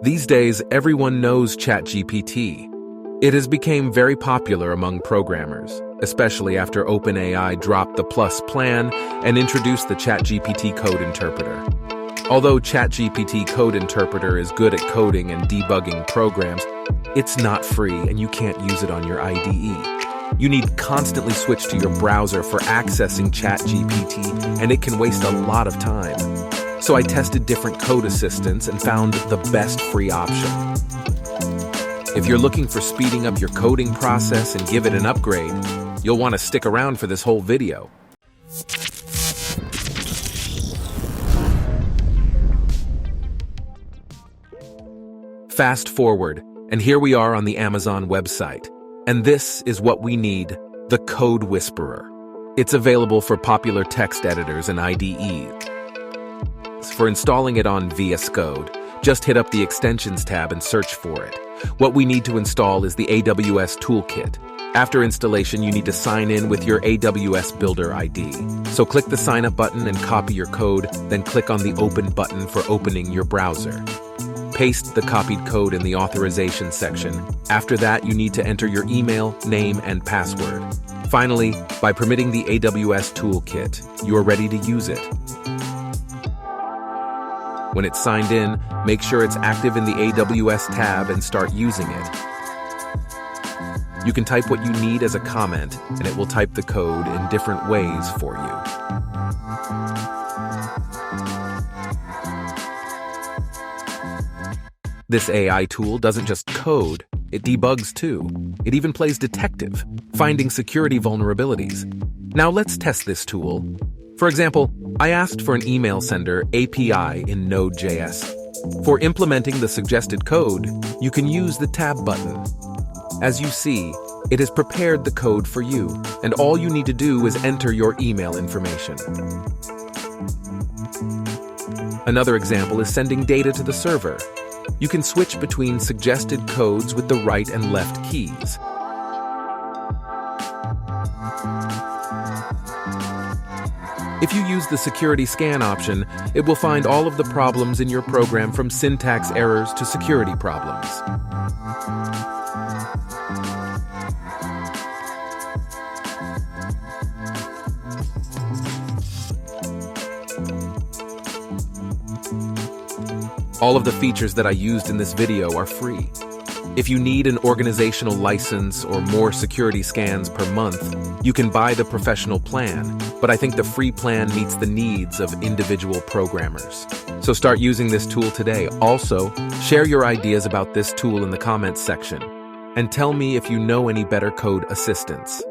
These days, everyone knows Chatgpt. It has become very popular among programmers, especially after OpenAI dropped the Plus plan and introduced the Chatgpt code interpreter. Although Chatgpt code interpreter is good at coding and debugging programs, it's not free and you can't use it on your IDE. You need to constantly switch to your browser for accessing Chatgpt, and it can waste a lot of time. So I tested different code assistants and found the best free option. If you're looking for speeding up your coding process and give it an upgrade, you'll want to stick around for this whole video. Fast forward, and here we are on the Amazon website. And this is what we need, the Code Whisperer. It's available for popular text editors and IDEs. For installing it on VS Code, just hit up the Extensions tab and search for it. What we need to install is the AWS Toolkit. After installation, you need to sign in with your AWS Builder ID. So click the Sign Up button and copy your code, then click on the Open button for opening your browser. Paste the copied code in the authorization section. After that, you need to enter your email, name, and password. Finally, by permitting the AWS Toolkit, you are ready to use it. When it's signed in, make sure it's active in the AWS tab and start using it. You can type what you need as a comment, and it will type the code in different ways for you. This AI tool doesn't just code, it debugs too. It even plays detective, finding security vulnerabilities. Now let's test this tool. For example, I asked for an email sender API in Node.js. For implementing the suggested code, you can use the tab button. As you see, it has prepared the code for you, and all you need to do is enter your email information. Another example is sending data to the server. You can switch between suggested codes with the right and left keys. If you use the security scan option, it will find all of the problems in your program, from syntax errors to security problems. All of the features that I used in this video are free. If you need an organizational license or more security scans per month, you can buy the professional plan, but I think the free plan meets the needs of individual programmers. So start using this tool today. Also, share your ideas about this tool in the comments section, and tell me if you know any better code assistants.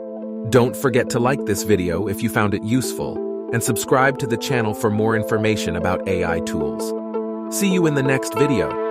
Don't forget to like this video if you found it useful, and subscribe to the channel for more information about AI tools. See you in the next video.